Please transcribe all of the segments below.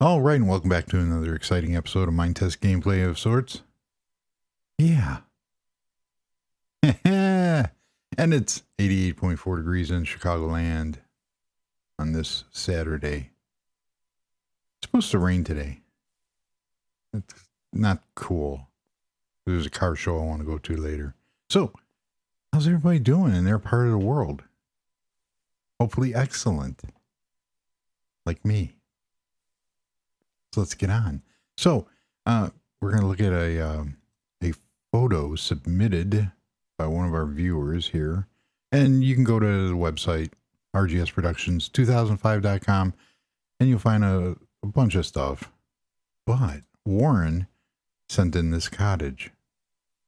All right, and welcome back to another exciting episode of Minetest gameplay of sorts. Yeah. And it's 88.4 degrees in Chicagoland on this Saturday. It's supposed to rain today. It's not cool. There's a car show I want to go to later. So, how's everybody doing in their part of the world? Hopefully excellent. Like me. So let's get on. So we're going to look at a photo submitted by one of our viewers here. And you can go to the website, rgsproductions2005.com, and you'll find a bunch of stuff. But Warren sent in this cottage.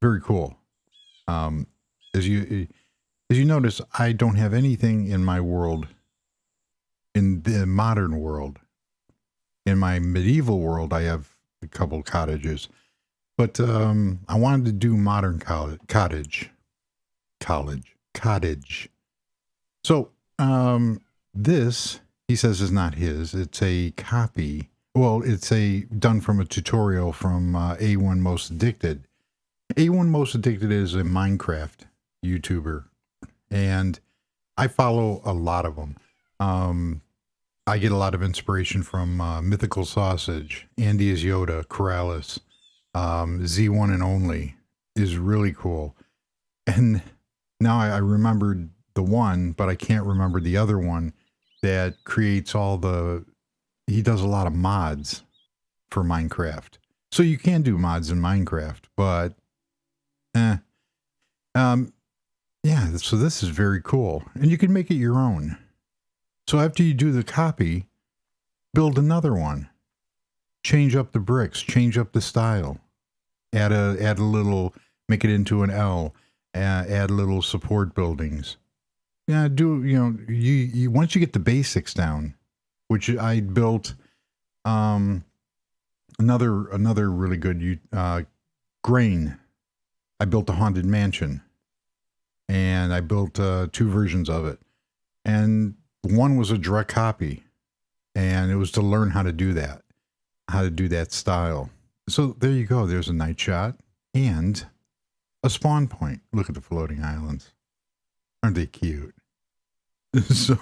Very cool. As you notice, I don't have anything in my world, in the modern world. In my medieval world, I have a couple cottages, but I wanted to do modern cottage. So this, he says, is not his. It's a copy. Well, it's done from a tutorial from A1 Most Addicted. A1 Most Addicted is a Minecraft YouTuber, and I follow a lot of them. I get a lot of inspiration from Mythical Sausage, Andy is Yoda, Corrales, Z1 and Only is really cool. And now I remembered the one, but I can't remember the other one that creates he does a lot of mods for Minecraft. So you can do mods in Minecraft, but yeah, so this is very cool. And you can make it your own. So after you do the copy, build another one. Change up the bricks, change up the style. Add a little, make it into an L. Add little support buildings. Yeah, you once you get the basics down, which I built another really good grain. I built a haunted mansion, and I built 2 versions of it, and one was a direct copy, and it was to learn how to do that style. So there you go. There's a night shot and a spawn point. Look at the floating islands. Aren't they cute? So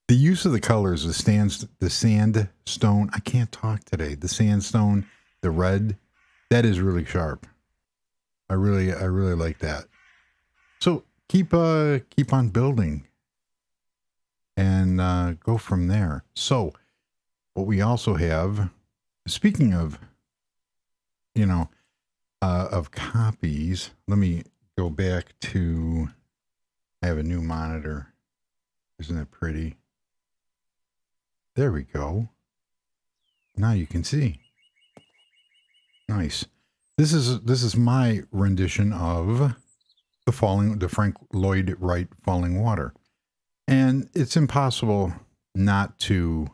the use of the colors, the sandstone, I can't talk today. The sandstone, the red, that is really sharp. I really like that. So keep on building. And go from there. So what we also have, speaking of, of copies, let me go back to, I have a new monitor. Isn't it pretty? There we go. Now you can see. Nice. This is my rendition of the Frank Lloyd Wright Falling Water. And it's impossible not to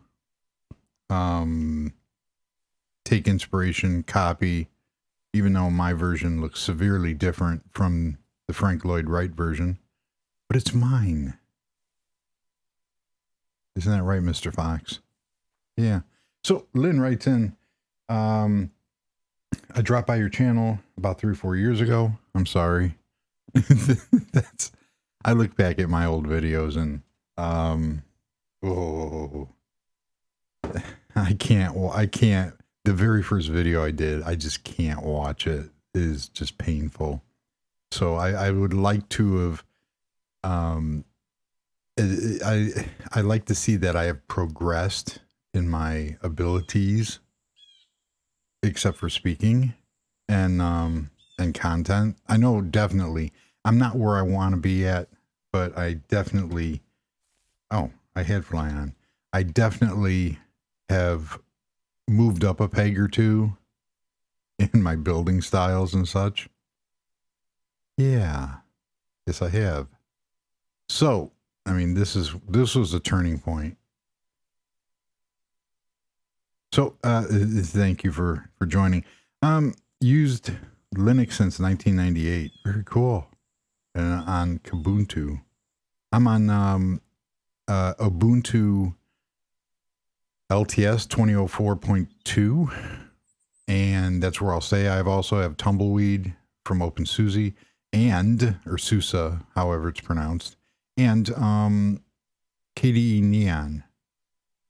take inspiration, copy, even though my version looks severely different from the Frank Lloyd Wright version. But it's mine. Isn't that right, Mr. Fox? Yeah. So Lynn writes in, I dropped by your channel about 3 or 4 years ago. I'm sorry. I look back at my old videos and I can't. The very first video I did, I just can't watch it. It is just painful. So I would like to have I like to see that I have progressed in my abilities, except for speaking and content. I know definitely I'm not where I want to be at, but I definitely, I had fly on. I definitely have moved up a peg or two in my building styles and such. Yeah. Yes, I have. So, I mean, this was a turning point. So, thank you for joining. Used Linux since 1998. Very cool. And on Ubuntu. I'm on Ubuntu LTS 2004.2, and that's where I'll say I also have Tumbleweed from OpenSUSE or SUSE, however it's pronounced, and KDE Neon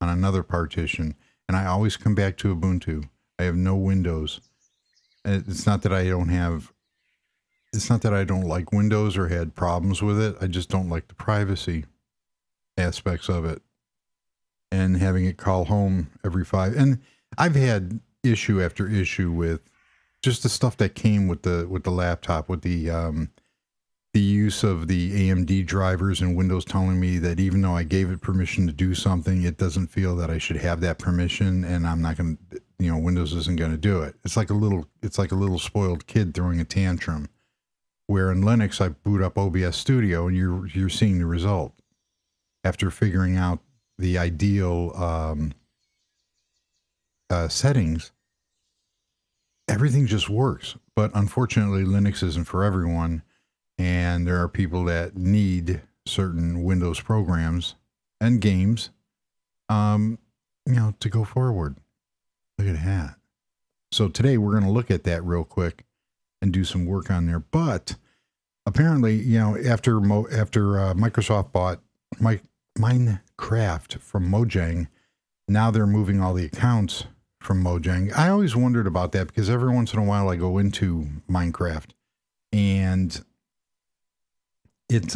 on another partition. And I always come back to Ubuntu. I have no Windows. It's not that I don't like Windows or had problems with it. I just don't like the privacy aspects of it and having it call home every 5. And I've had issue after issue with just the stuff that came with the laptop, with the use of the AMD drivers and Windows telling me that even though I gave it permission to do something, it doesn't feel that I should have that permission, and I'm not going to, Windows isn't going to do it. It's like a little spoiled kid throwing a tantrum. Where in Linux, I boot up OBS Studio, and you're seeing the result after figuring out the ideal settings. Everything just works. But unfortunately, Linux isn't for everyone, and there are people that need certain Windows programs and games, to go forward. Look at that. So today we're going to look at that real quick and do some work on there. But apparently, after Microsoft bought Minecraft from Mojang, now they're moving all the accounts from Mojang. I always wondered about that because every once in a while I go into Minecraft and it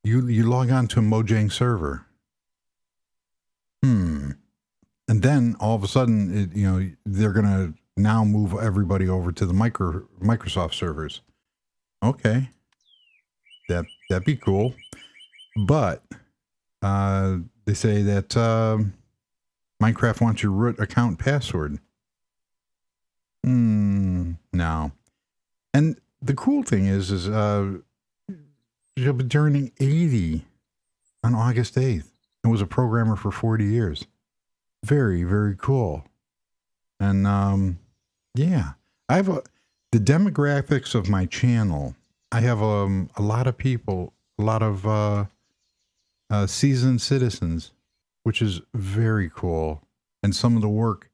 you log on to a Mojang server. And then all of a sudden, they're going to now move everybody over to the Microsoft servers. Okay. That'd be cool. But they say that Minecraft wants your root account password. No. And the cool thing is she'll be turning 80 on August 8th and was a programmer for 40 years. Very, very cool. And I have the demographics of my channel. I have a lot of people, a lot of seasoned citizens, which is very cool. And some of the work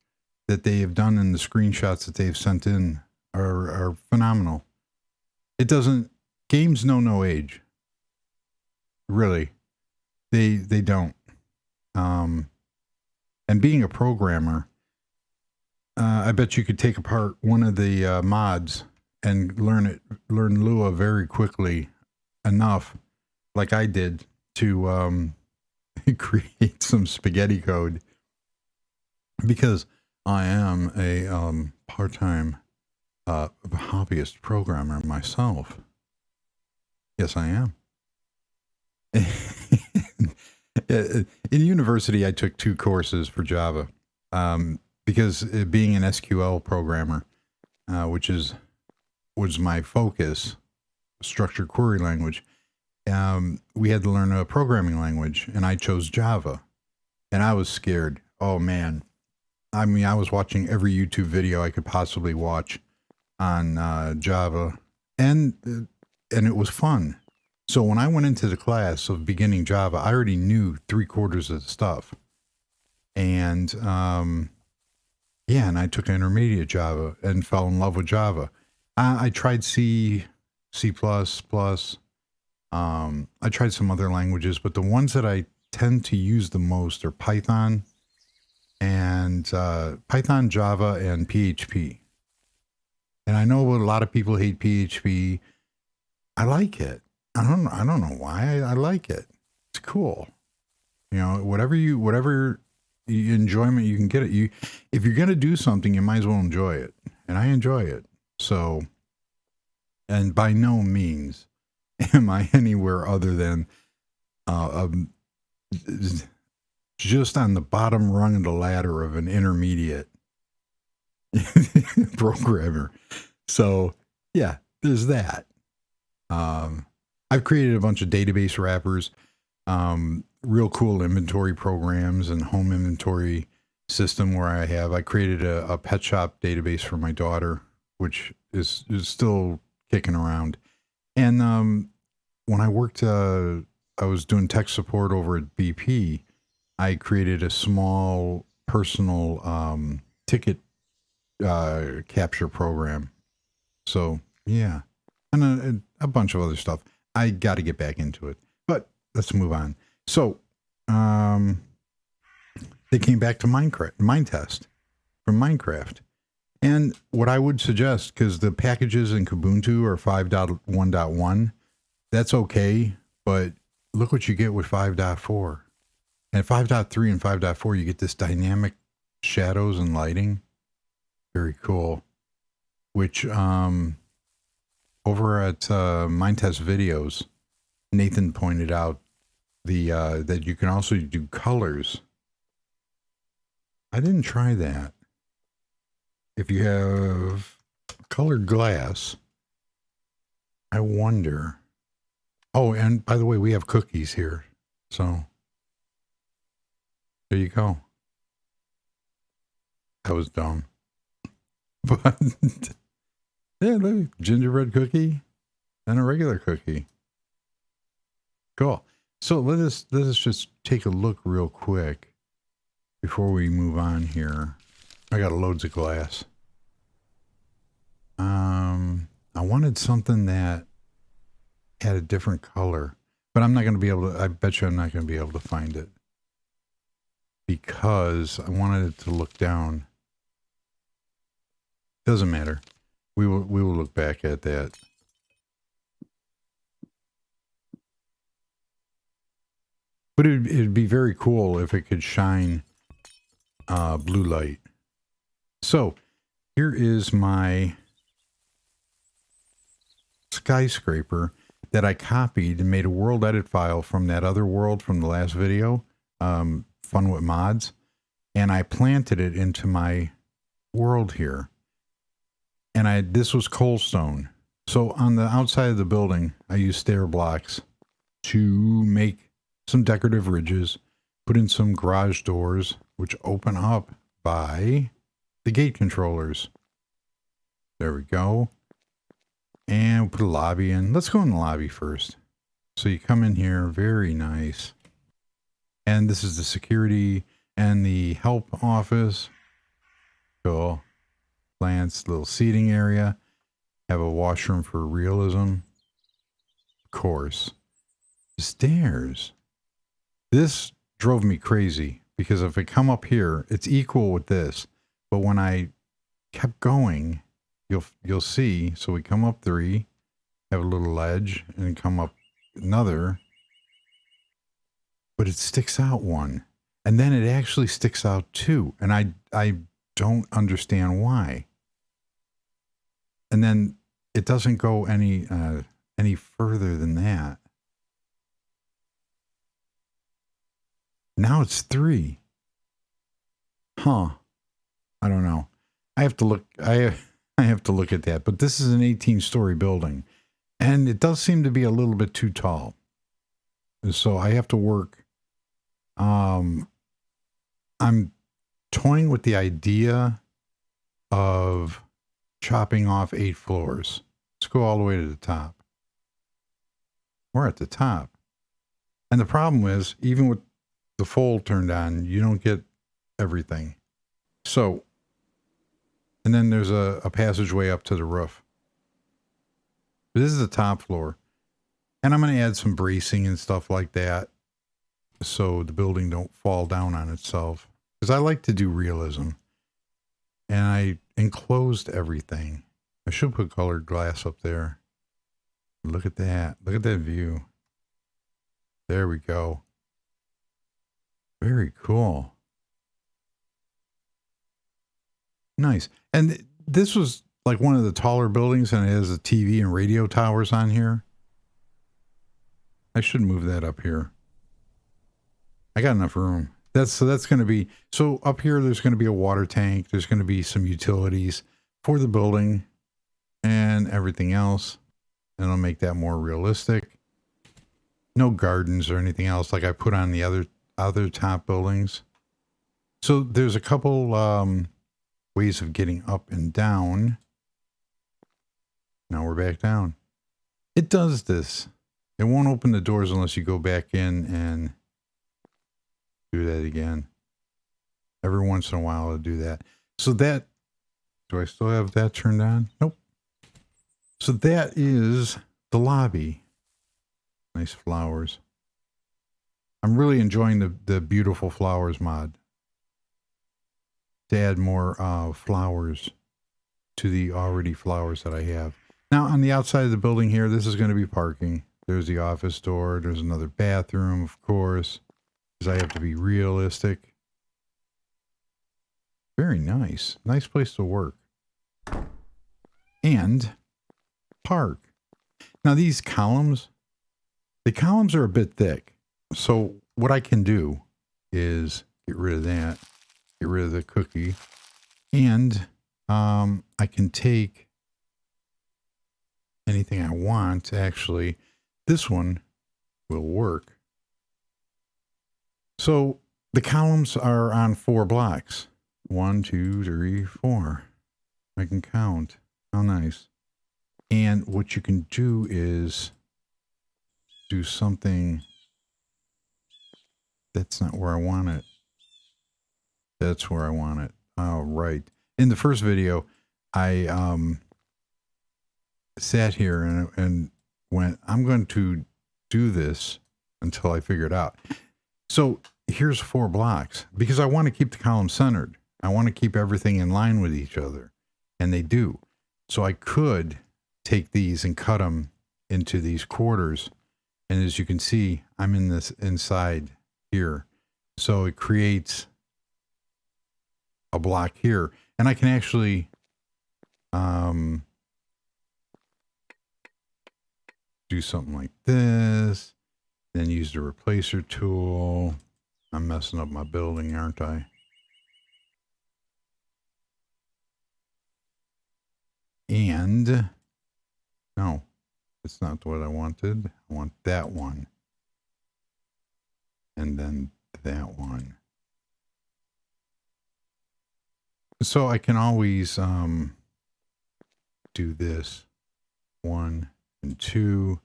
that they have done and the screenshots that they've sent in are phenomenal. Games know no age. Really. They don't. And being a programmer, I bet you could take apart one of the mods and learn Lua very quickly enough, like I did, to create some spaghetti code. Because I am a part-time hobbyist programmer myself. Yes, I am. In university, I took 2 courses for Java. Because being an SQL programmer, which was my focus, structured query language, we had to learn a programming language, and I chose Java. And I was scared. Oh, man. I mean, I was watching every YouTube video I could possibly watch on Java, and it was fun. So when I went into the class of beginning Java, I already knew 3/4 of the stuff. And and I took intermediate Java and fell in love with Java. I tried C++. I tried some other languages, but the ones that I tend to use the most are Python, Java, and PHP. And I know a lot of people hate PHP. I like it. I don't know why. I like it. It's cool. Whatever enjoyment you can get it. If you're going to do something, you might as well enjoy it. And I enjoy it. So, and by no means am I anywhere other than just on the bottom rung of the ladder of an intermediate programmer. So, yeah, there's that. I've created a bunch of database wrappers, real cool inventory programs and home inventory system where I created a pet shop database for my daughter, which is still kicking around. And when I worked, I was doing tech support over at BP, I created a small personal ticket capture program. So yeah, and a bunch of other stuff. I got to get back into it, but let's move on. So they came back to Minetest from Minecraft. And what I would suggest, because the packages in Kubuntu are 5.1.1, that's okay, but look what you get with 5.4. And 5.3 and 5.4, you get this dynamic shadows and lighting. Very cool. Which over at Minetest Videos, Nathan pointed out that you can also do colors. I didn't try that. If you have colored glass, I wonder. Oh, and by the way, we have cookies here. So there you go. That was dumb. But yeah, look, gingerbread cookie and a regular cookie. Cool. So let us just take a look real quick before we move on here. I got loads of glass. I wanted something that had a different color, but I'm not going to be able to, I bet you I'm not going to be able to find it because I wanted it to look down. Doesn't matter. We will look back at that. But it'd be very cool if it could shine blue light. So here is my skyscraper that I copied and made a world edit file from that other world from the last video, Fun with Mods, and I planted it into my world here. And this was coal stone. So on the outside of the building, I used stair blocks to make some decorative ridges, put in some garage doors, which open up by the gate controllers. There we go. And we'll put a lobby in. Let's go in the lobby first. So you come in here, very nice. And this is the security and the help office. Cool. Plants, little seating area. Have a washroom for realism. Of course. Stairs. This drove me crazy because if I come up here, it's equal with this. But when I kept going, you'll see. So we come up 3, have a little ledge, and come up another. But it sticks out 1. And then it actually sticks out 2. And I don't understand why. And then it doesn't go any further than that. Now it's 3. Huh. I don't know. I have to look. I have to look at that. But this is an 18-story building, and it does seem to be a little bit too tall. So I have to work. I'm toying with the idea of chopping off 8 floors. Let's go all the way to the top. We're at the top. And the problem is, even with the fold turned on, you don't get everything. So, and then there's a passageway up to the roof. This is the top floor. And I'm going to add some bracing and stuff like that so the building don't fall down on itself. Because I like to do realism. And I enclosed everything. I should put colored glass up there. Look at that. Look at that view. There we go. Very cool. Nice. And this was like one of the taller buildings, and it has a TV and radio towers on here. I should move that up here. I got enough room. That's going to be, so up here, there's going to be a water tank. There's going to be some utilities for the building and everything else. And I'll make that more realistic. No gardens or anything else like I put on the other top buildings. So there's a couple ways of getting up and down. Now we're back down. It does this. It won't open the doors unless you go back in and do that again. Every once in a while I'll do that. So that, do I still have that turned on? Nope. So that is the lobby. Nice flowers. I'm really enjoying the beautiful flowers mod. To add more flowers to the already flowers that I have. Now on the outside of the building here, this is going to be parking. There's the office door. There's another bathroom, of course, because I have to be realistic. Very nice. Nice place to work. And park. Now these columns, the columns are a bit thick. So what I can do is get rid of that. Get rid of the cookie. And I can take anything I want. Actually, this one will work. So the columns are on 4 blocks. 1, 2, 3, 4. I can count. How nice. And what you can do is do something. That's not where I want it. That's where I want it. Oh, right. In the first video, I sat here and went, I'm going to do this until I figure it out. So here's 4 blocks because I want to keep the column centered. I want to keep everything in line with each other, and they do. So I could take these and cut them into these quarters. And as you can see, I'm in this inside here. So it creates a block here, and I can actually do something like this, then use the replacer tool. I'm messing up my building, aren't I? And no, it's not what I wanted. I want that one. And then that one. So I can always do this 1 and 2,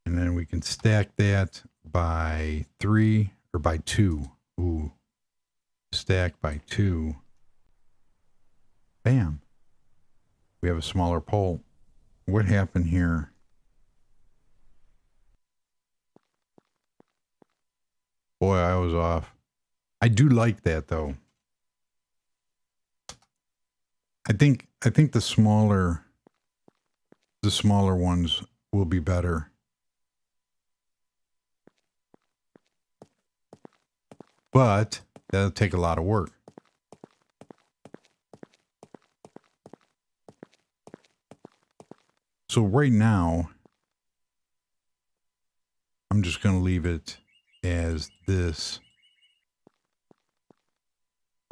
and then we can stack that by 3 or by 2. Ooh, stack by 2. Bam. We have a smaller pole. What happened here? Boy, I was off. I do like that though. I think the smaller ones will be better. But that'll take a lot of work. So right now, I'm just going to leave it as this.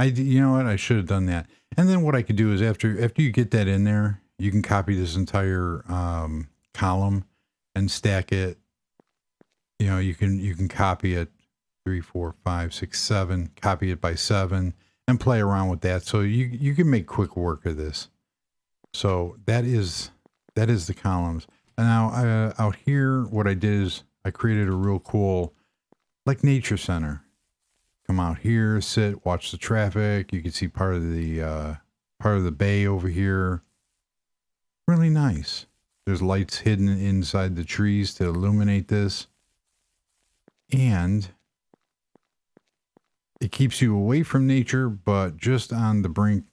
You know what? I should have done that. And then what I could do is after you get that in there, you can copy this entire column and stack it. You know, you can copy it 3, 4, 5, 6, 7, copy it by 7 and play around with that. So you can make quick work of this. So that is the columns. And now out here, what I did is I created a real cool, like nature center. Come out here, sit, watch the traffic. You can see part of the bay over here. Really nice. There's lights hidden inside the trees to illuminate this. And it keeps you away from nature, but just on the brink.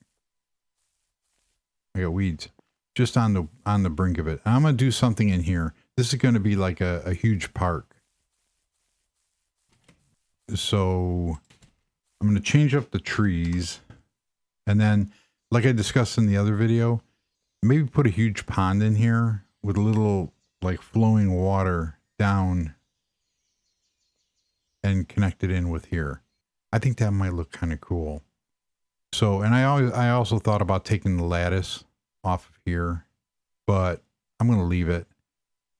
I got weeds. Just on the brink of it. I'm going to do something in here. This is going to be like a huge park. So I'm going to change up the trees. And then, like I discussed in the other video, maybe put a huge pond in here with a little like flowing water down and connect it in with here. I think that might look kind of cool. So, and I also thought about taking the lattice off of here, but I'm going to leave it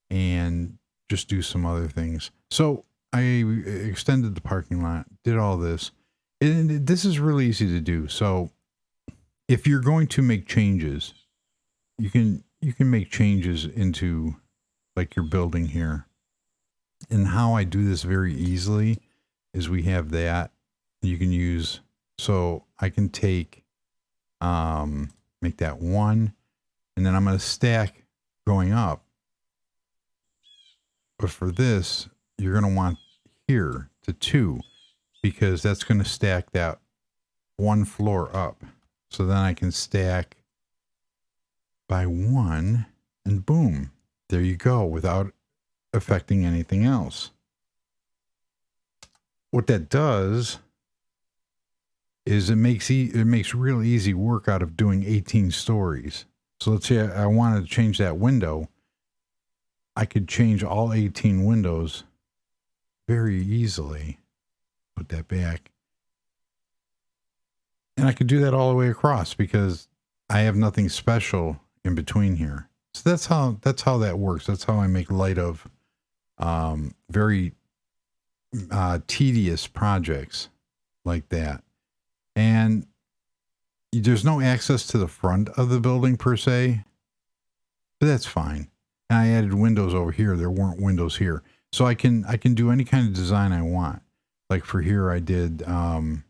and just do some other things. So I extended the parking lot, did all this, and this is really easy to do. So if you're going to make changes, you can make changes into like your building here. And how I do this very easily is we have that, You can use, so I can take, make that 1, and then I'm going to stack going up. But for this, you're going to want here to 2, because that's going to stack that 1 floor up. So then I can stack by 1, and boom, there you go, without affecting anything else. What that does is it makes real easy work out of doing 18 stories. So let's say I wanted to change that window. I could change all 18 windows very easily. Put that back. And I could do that all the way across because I have nothing special in between here. So that's how that works. That's how I make light of very tedious projects like that. And there's no access to the front of the building per se, but that's fine. And I added windows over here. There weren't windows here. So I can do any kind of design I want. Like for here, I did that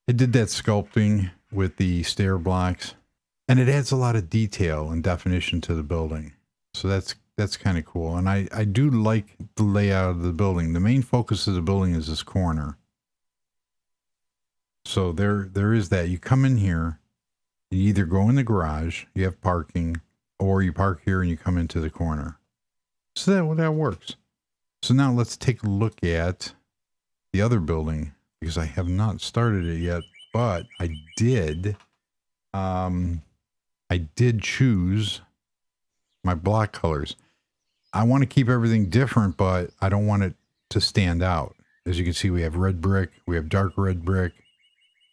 sculpting with the stair blocks, and it adds a lot of detail and definition to the building. So that's kind of cool. And I do like the layout of the building. The main focus of the building is this corner. So there is that. You come in here, you either go in the garage, you have parking, or you park here and you come into the corner. So that works. So now let's take a look at the other building, because I have not started it yet, but I did choose my block colors. I want to keep everything different, but I don't want it to stand out. As you can see, we have red brick, we have dark red brick.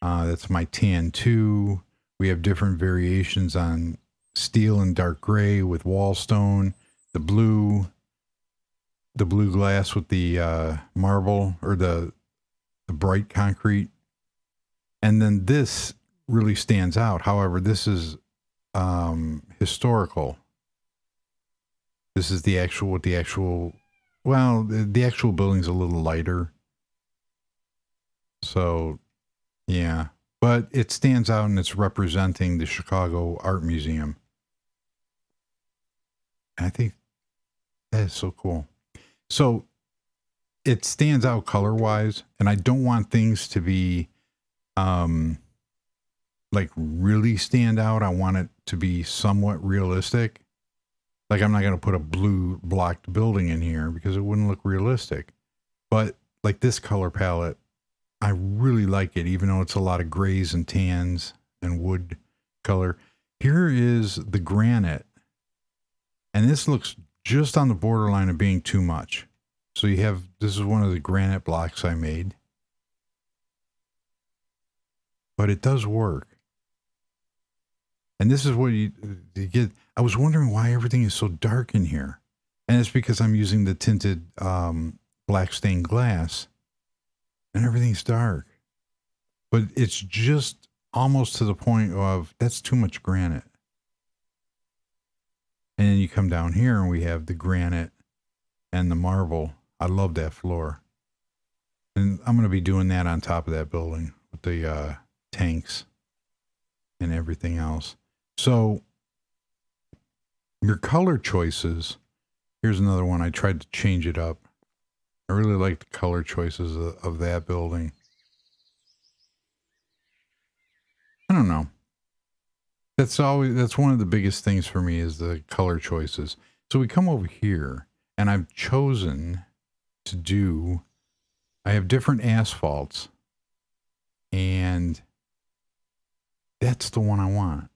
That's my tan 2. We have different variations on steel and dark gray with wall stone, the blue glass with the marble or the bright concrete. And then this really stands out. However, this is historical. This is the actual building's a little lighter. So, yeah. But it stands out, and it's representing the Chicago Art Museum. And I think that is so cool. So it stands out color-wise, and I don't want things to be like really stand out. I want it to be somewhat realistic. Like, I'm not going to put a blue blocked building in here because it wouldn't look realistic. But like this color palette, I really like it, even though it's a lot of grays and tans and wood color. Here is the granite, and this looks just on the borderline of being too much. So this is one of the granite blocks I made, but it does work. And this is what you get. I was wondering why everything is so dark in here. And it's because I'm using the tinted black stained glass, and everything's dark. But it's just almost to the point of, that's too much granite. And then you come down here and we have the granite and the marble. I love that floor. And I'm going to be doing that on top of that building with the tanks and everything else. So your color choices, here's another one. I tried to change it up. I really like the color choices of that building. I don't know. That's one of the biggest things for me is the color choices. So we come over here, and I've chosen to do, I have different asphalts, and that's the one I want.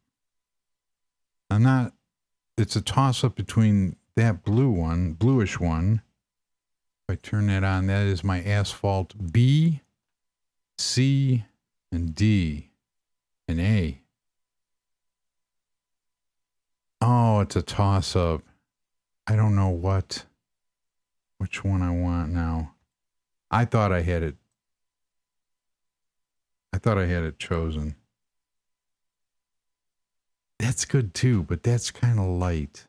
It's a toss up between that bluish one. If I turn that on, that is my asphalt B, C, and D, and A. Oh, it's a toss up. I don't know which one I want now. I thought I had it chosen. That's good too, but that's kind of light.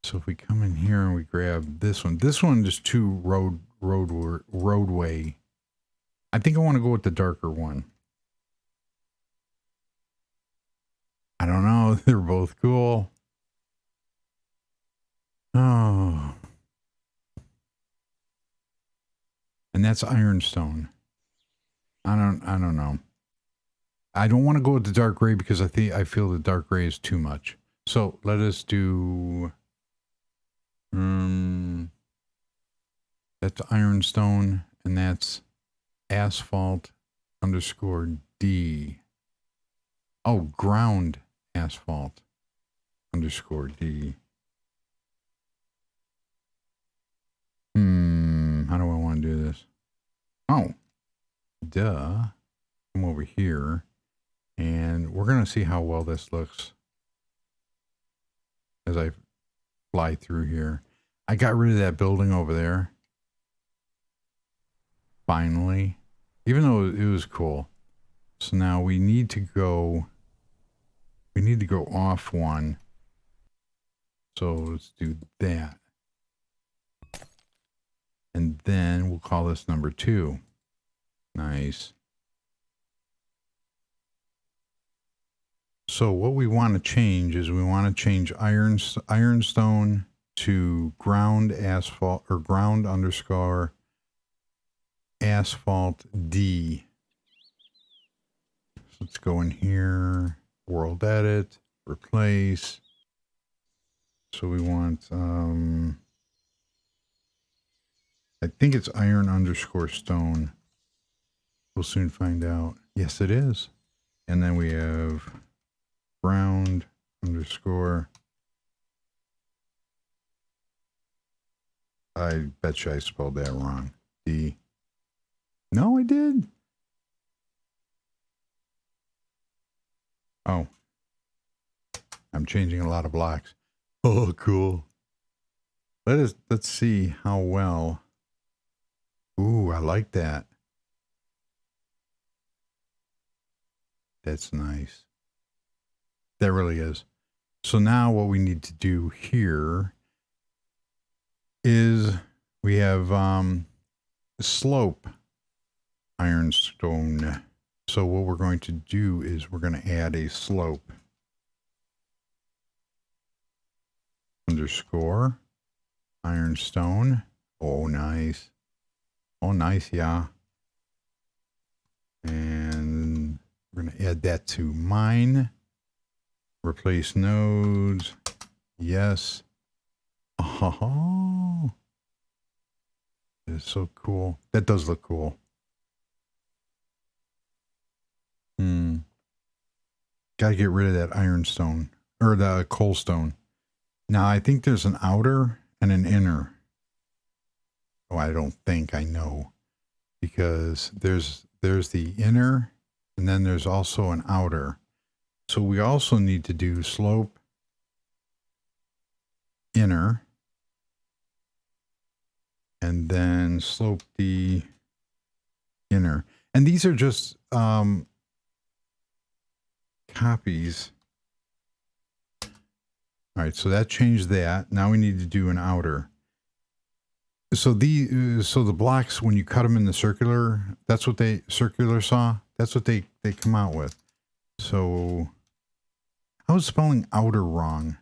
So if we come in here and we grab this one is too roadway. I think I want to go with the darker one. I don't know. They're both cool. Oh. And that's ironstone. I don't know. I don't want to go with the dark gray because I feel the dark gray is too much. So let us do that's ironstone, and that's asphalt underscore D. Oh, ground asphalt underscore D. How do I want to do this? Oh, duh. Come over here, and we're going to see how well this looks as I fly through here. I got rid of that building over there. Finally. Even though it was cool. So now we need to go off one. So let's do that. And then we'll call this number 2. Nice. So what we want to change is we want to change ironstone to ground asphalt, or ground underscore asphalt D. So let's go in here, world edit, replace. So we want, I think it's iron underscore stone. We'll soon find out. Yes, it is. And then we have ground underscore. I bet you I spelled that wrong. D. No, I did. Oh. I'm changing a lot of blocks. Oh, cool. Let's see how well. Ooh, I like that. That's nice. That really is. So now what we need to do here is we have slope ironstone. So what we're going to do is we're going to add a slope underscore ironstone. Oh, nice. Oh, nice. Yeah. And we're going to add that to mine. Replace nodes. Yes. Oh, it's so cool. That does look cool. Gotta get rid of that ironstone, or the coalstone. Now I think there's an outer and an inner. Oh, I don't think, I know, because there's the inner, and then there's also an outer. So we also need to do slope inner, and then slope the inner. And these are just copies. All right, so that changed that. Now we need to do an outer. So the blocks, when you cut them in the circular, that's what circular saw. That's what they come out with. So I was spelling outer wrong.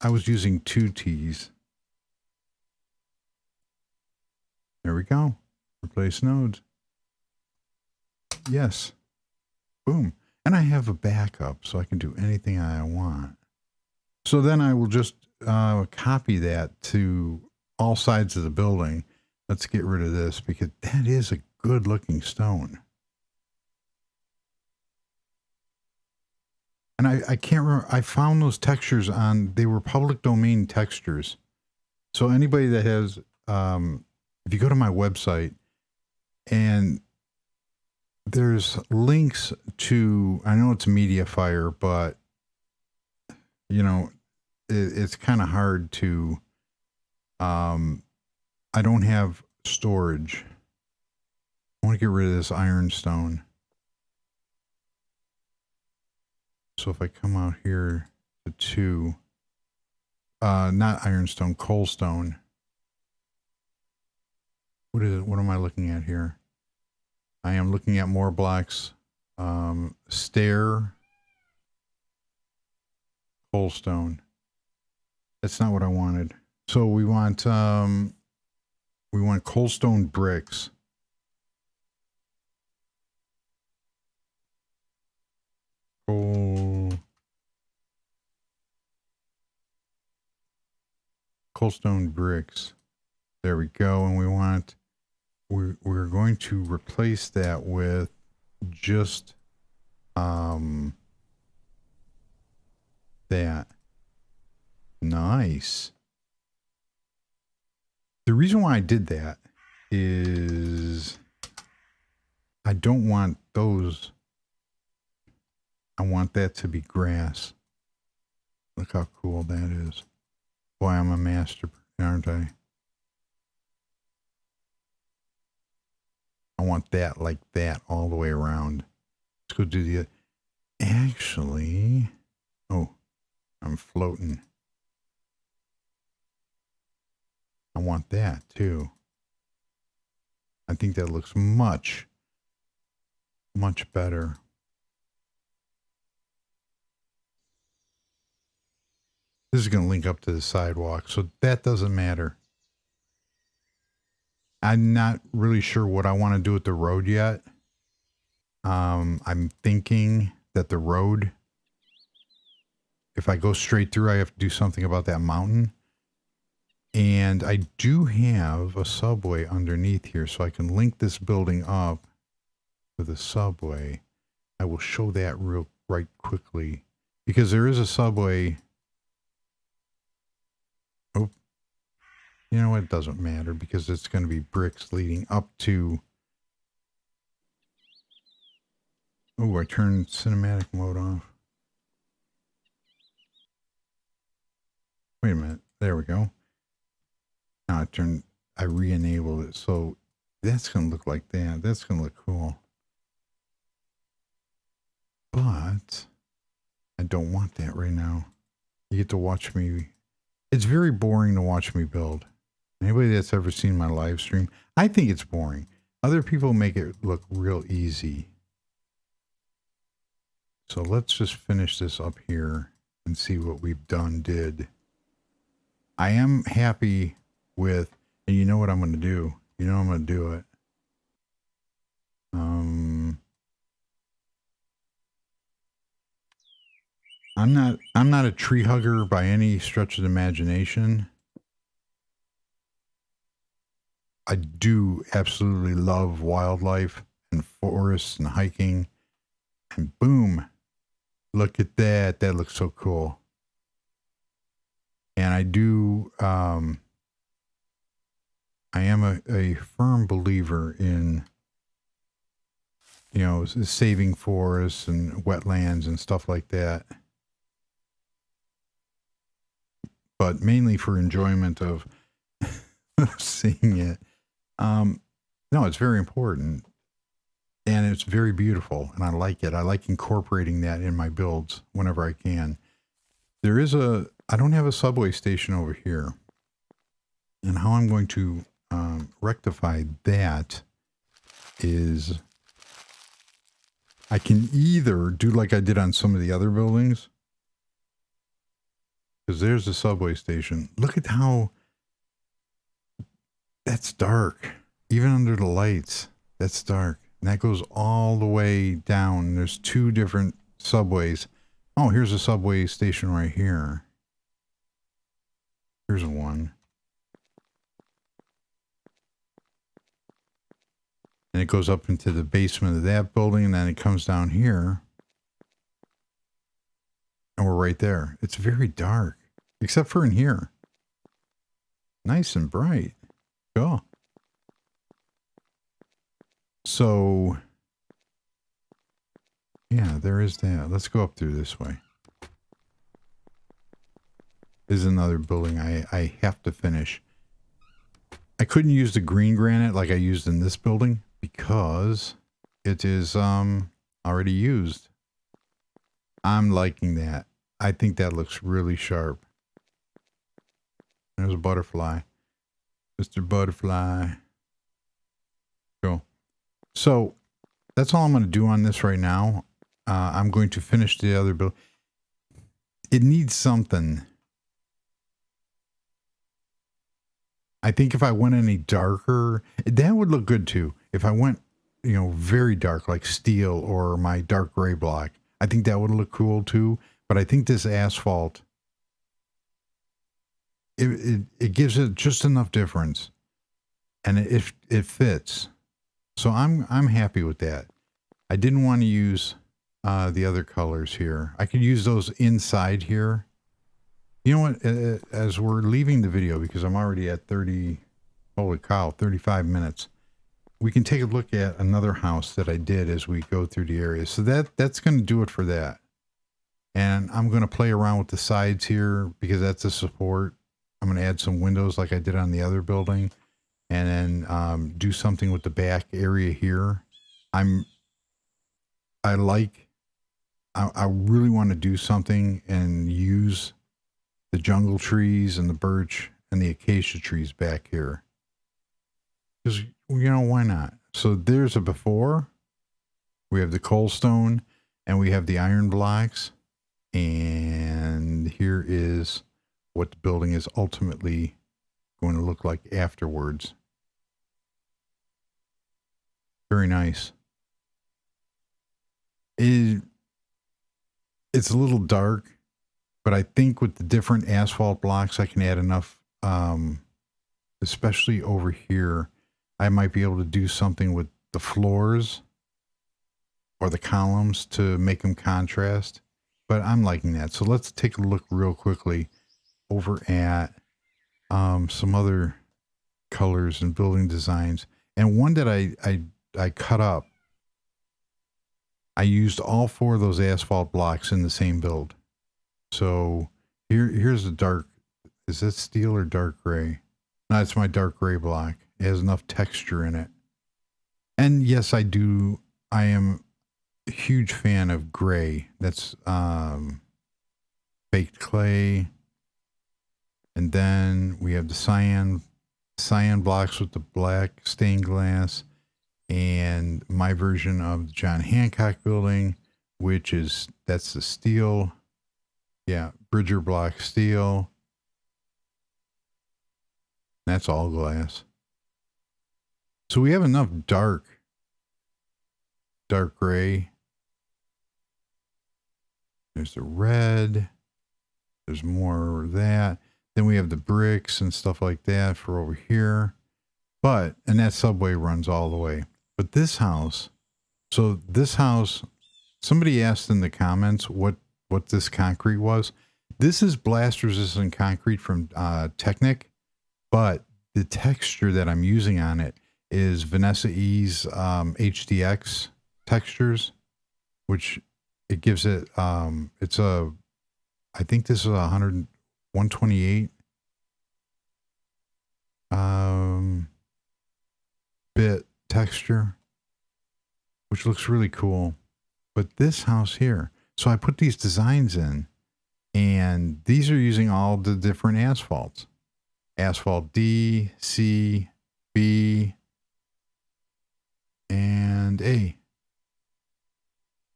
I was using 2 T's. There we go. Replace nodes. Yes. Boom. And I have a backup, so I can do anything I want. So then I will just copy that to all sides of the building. Let's get rid of this because that is a good looking stone. And I can't remember. I found those textures they were public domain textures. So anybody that has, if you go to my website and there's links to, I know it's MediaFire, but you know, it's kind of hard to, I don't have storage. I want to get rid of this ironstone. So if I come out here to 2, not ironstone, coalstone. What is it? What am I looking at here? I am looking at more blocks. Stair. Coalstone. That's not what I wanted. So we want coalstone bricks. Coalstone bricks. There we go. And we want, we're going to replace that with just that. Nice. The reason why I did that is I don't want those. I want that to be grass. Look how cool that is. Boy, I'm a master, aren't I? I want that like that all the way around. Let's go do the... Actually... Oh, I'm floating. I want that too. I think that looks much, much better. This is going to link up to the sidewalk, so that doesn't matter. I'm not really sure what I want to do with the road yet. I'm thinking that the road, if I go straight through, I have to do something about that mountain. And I do have a subway underneath here, so I can link this building up with a subway. I will show that right quickly, because there is a subway. Oh, you know what? It doesn't matter, because it's going to be bricks leading up to... Oh, I turned cinematic mode off. Wait a minute. There we go. Now I re-enabled it. So that's going to look like that. That's going to look cool. But I don't want that right now. You get to watch me. It's very boring to watch me build. Anybody that's ever seen my live stream, I think it's boring. Other people make it look real easy. So let's just finish this up here and see what we've did. I am happy with, and you know what I'm going to do? You know I'm going to do it. I'm not a tree hugger by any stretch of the imagination. I do absolutely love wildlife and forests and hiking. And boom, look at that. That looks so cool. And I do, I am a firm believer in, you know, saving forests and wetlands and stuff like that. But mainly for enjoyment of seeing it. No, it's very important. And it's very beautiful. And I like it. I like incorporating that in my builds whenever I can. There is I don't have a subway station over here. And how I'm going to rectify that is I can either do like I did on some of the other buildings. Because there's the subway station. Look at how that's dark. Even under the lights, that's dark. And that goes all the way down. There's two different subways. Oh, here's a subway station right here. Here's one. And it goes up into the basement of that building, and then it comes down here. And we're right there. It's very dark, except for in here. Nice and bright. Cool. So, yeah, there is that. Let's go up through this way. This is another building I have to finish. I couldn't use the green granite like I used in this building because it is already used. I'm liking that. I think that looks really sharp. There's a butterfly. Mr. Butterfly. Cool. So that's all I'm going to do on this right now. I'm going to finish the other build. It needs something. I think if I went any darker, that would look good too. If I went, you know, very dark, like steel or my dark gray block, I think that would look cool too. But I think this asphalt, it gives it just enough difference, and it fits. So I'm happy with that. I didn't want to use the other colors here. I could use those inside here. You know what? As we're leaving the video, because I'm already at 30, holy cow, 35 minutes. We can take a look at another house that I did as we go through the area. So that's going to do it for that. And I'm going to play around with the sides here because that's a support. I'm going to add some windows like I did on the other building, and then do something with the back area here. I really want to do something and use the jungle trees and the birch and the acacia trees back here. Because, you know, why not? So there's a before. We have the coal stone and we have the iron blocks. And here is what the building is ultimately going to look like afterwards. Very nice. It's a little dark, but I think with the different asphalt blocks, I can add enough, especially over here. I might be able to do something with the floors or the columns to make them contrast, but I'm liking that. So let's take a look real quickly over at some other colors and building designs. And one that I cut up, I used all 4 of those asphalt blocks in the same build. So here's the dark. Is that steel or dark gray? No, it's my dark gray block. It has enough texture in it. And yes, I am a huge fan of gray. That's baked clay. And then we have the cyan blocks with the black stained glass. And my version of the John Hancock building, that's the steel. Yeah, Bridger block steel. That's all glass. So we have enough dark gray. There's the red. There's more of that. Then we have the bricks and stuff like that for over here. And that subway runs all the way. But this house, somebody asked in the comments what this concrete was. This is blast resistant concrete from Technic, but the texture that I'm using on it is Vanessa E's HDX textures, which it gives it, I think this is 128 bit texture, which looks really cool. But this house here, so I put these designs in, and these are using all the different asphalts. Asphalt D, C, B, and A.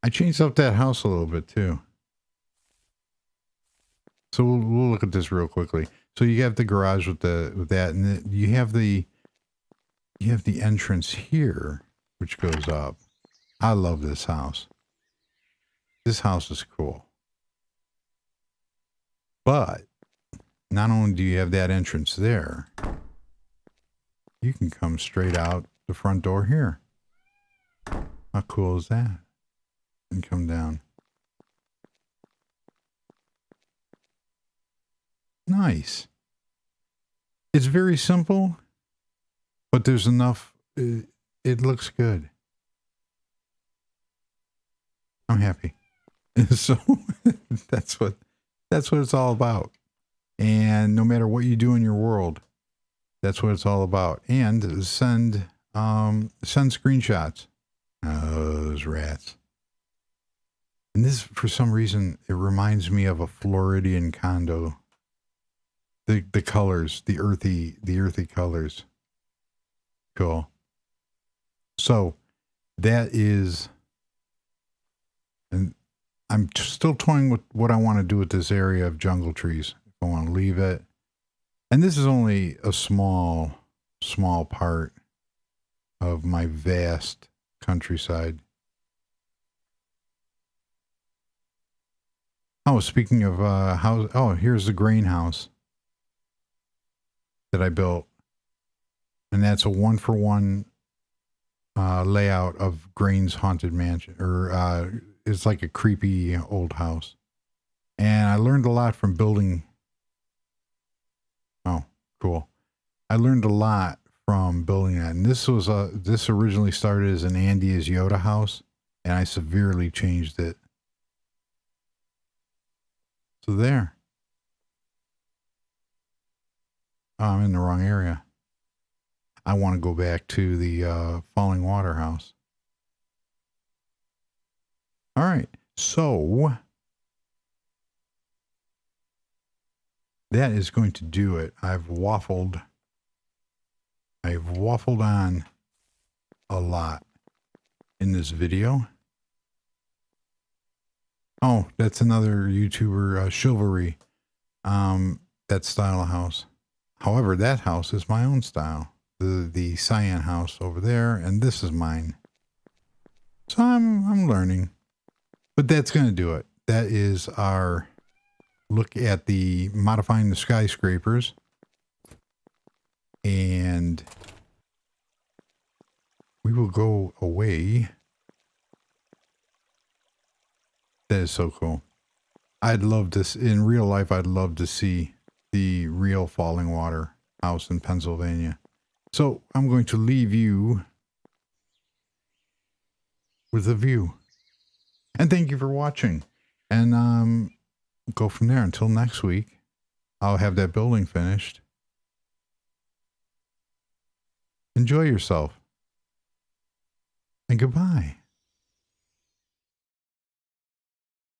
I changed up that house a little bit too. So we'll look at this real quickly. So you have the garage with that, and you have the entrance here, which goes up. I love this house. This house is cool. But not only do you have that entrance there, you can come straight out the front door here. How cool is that? And come down. Nice. It's very simple, but there's enough. It looks good. I'm happy. So that's what it's all about. And no matter what you do in your world, that's what it's all about. And send screenshots. Oh, those rats. And this, for some reason, it reminds me of a Floridian condo. The colors, the earthy colors. Cool. So that is, and I'm still toying with what I want to do with this area of jungle trees. If I want to leave it. And this is only a small part of my vast countryside. Oh, speaking of house, oh, here's the grain house that I built. And that's a 1-for-1 layout of Grain's Haunted Mansion, or it's like a creepy old house. And I learned a lot from building. Oh, cool. I learned a lot from building that. And this originally started as an Andy is Yoda house, and I severely changed it. So there. Oh, I'm in the wrong area. I want to go back to the Falling Water house. All right. So that is going to do it. I've waffled on a lot in this video. Oh, that's another YouTuber, Chivalry. That style of house. However, that house is my own style. The cyan house over there, and this is mine. So I'm learning. But that's going to do it. That is our look at the modifying the skyscrapers. And we will go away. That is so cool. I'd love this in real life. I'd love to see the real Falling Water house in Pennsylvania. So I'm going to leave you with a view. And thank you for watching. And go from there until next week. I'll have that building finished. Enjoy yourself. And goodbye.